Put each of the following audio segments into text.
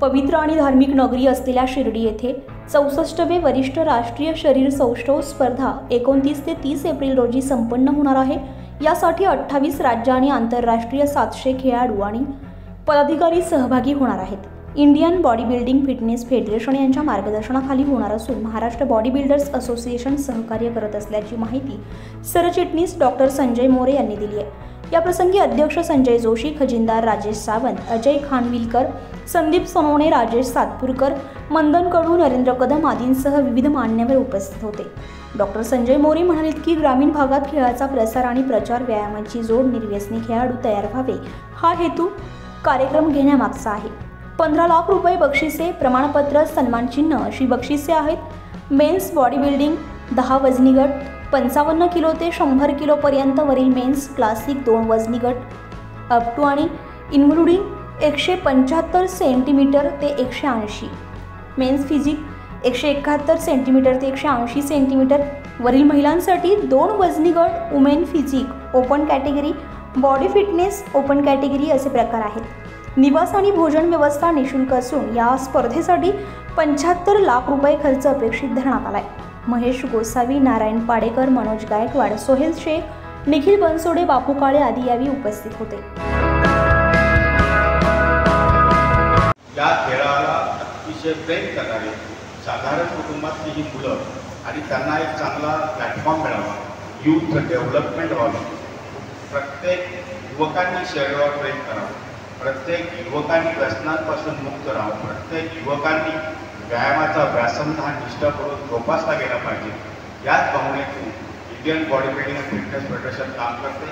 पवित्र आणि धार्मिक नगरी असलेल्या शिर्डी येथे 64वे वरिष्ठ राष्ट्रीय शरीर सौष्ठव स्पर्धा 29 ते 30 एप्रिल रोजी संपन्न होणार आहे। यासाठी 28 राज्य आणि आंतरराष्ट्रीय 700 खेळाडू आणि पदाधिकारी सहभागी होणार आहेत। Indian body building fitness federation यांच्या मार्गदर्शनाखाली होणार असून महाराष्ट्र बॉडी बिल्डर्स असोसिएशन सहकार्य करत असल्याची माहिती सरचिटणीस डॉक्टर संजय मोरे यांनी दिली आहे। या प्रसंगी अध्यक्ष संजय जोशी, खजिनदार राजेश सावंत, अजय खानविलकर, संदीप सोनवणे, राजेश सातपुरकर, मंदन कडू, नरेंद्र कदम आदींसह विविध मान्यवर उपस्थित होते। डॉक्टर संजय मोरे म्हणाले की ग्रामीण भागात खेळाचा प्रसार आणि प्रचार, व्यायामाची जोड, निर्व्यसनी खेळाडू तयार व्हावे हा हेतू कार्यक्रम घेण्यामागचा आहे। 15 लाख रुपये बक्षिसे, प्रमाणपत्र, सन्मानचिन्ह अशी बक्षिसे आहेत। मेन्स बॉडी बिल्डिंग 10 वजनी गट 55 किलो ते 100 किलो पर्यंत वरील मेन्स क्लासिक 2 वजनी गट अप टू आणि इन्क्लुडिंग 175 सेंटीमीटर ते 180, मेन्स फिजिक 171 सेंटीमीटर ते 180 सेंटीमीटर वरील महिलांसाठी 2 वजनी गट, women physique open category, body fitness open category असे प्रकार आहेत। निवास आणि भोजन व्यवस्था निशुल्क असून या स्पर्धेसाठी 75 लाख रुपये खर्च अपेक्षित धरण्यात आलाय। महेश गोसावी, नारायण पाडेकर, मनोज गायकवाड, सोहेल शेख, निखिल बनसोडे, बापू काळे आदी यावेळी उपस्थित होते। या खेळाला अतिशय प्रेम करणारे साधारण कुटुंबातली ही मुलं आणि त्यांना एक चांगला प्लॅटफॉर्म मिळावा, यूथ डेव्हलपमेंट व्हावी, प्रत्येक युवकांनी शरीरावर प्रेम करावं, प्रत्येक युवकांनी व्यसनांपासून मुक्त राहावं, प्रत्येक युवकांनी व्यायामाचा व्यासंग हा निष्ठापूर्वक जोपासला गेला पाहिजे। याच भावनेतून Indian body building and fitness federation काम करते।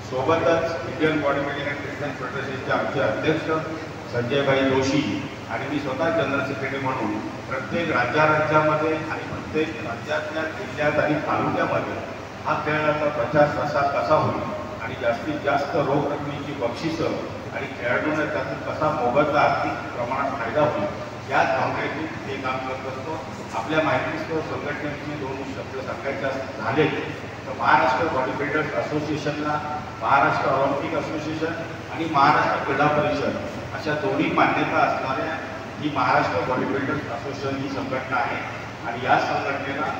सोबतच Indian body building and fitness फेडरेशनचे आमचे अध्यक्ष संजयभाई जोशी आणि मी स्वतः जनरल सेक्रेटरी म्हणून प्रत्येक राज्यामध्ये आणि प्रत्येक राज्यातल्या जिल्ह्यात आणि तालुक्यामध्ये हा खेळाचा प्रचार प्रसार कसा होईल आणि जास्तीत जास्त रोख रकमेची बक्षिसं आणि खेळाडूंना त्यातून कसा मोबदला आर्थिक प्रमाणात फायदा होईल याच भावनेतून हे काम करत असतो। आपल्या माहितीस्तव संघटनेचे 2 शब्द सांगायचे झाले तर महाराष्ट्र बॉडी बिल्डर्स असोसिएशनला महाराष्ट्र ऑलिम्पिक असोसिएशन आणि महाराष्ट्र क्रीडा परिषद अशा दोन्ही मान्यता असणाऱ्या ही महाराष्ट्र बॉडी बिल्डर्स असोसिएशन ही संघटना आहे आणि या संघटनेला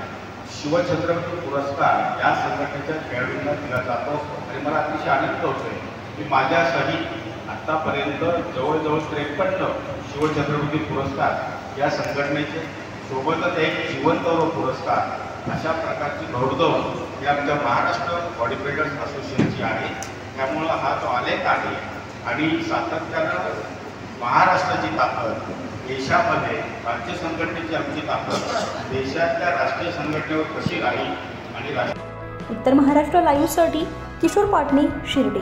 शिवछत्रपती पुरस्कार या संघटनेच्या खेळाडूंना दिला जातो आणि मला अतिशय आनंद होतोय की माझ्यासहित आत्तापर्यंत जवळजवळ 53 शिवछत्रपती पुरस्कार या संघटनेचे, सोबतच एक जीवनगौरव पुरस्कार अशा प्रकारची गौरव ही आमच्या महाराष्ट्र बॉडी बिल्डर्स असोसिएशनची आहे। त्यामुळं हा जो आलेख आहे आणि सातत्यानं महाराष्ट्राची ताकद देशामध्ये, राज्य संघटनेची आमची ताकद देशातल्या राष्ट्रीय संघटनेवर कशी राहील आणि उत्तर महाराष्ट्र लाईव्हसाठी किशोर पाटणे, शिर्डी।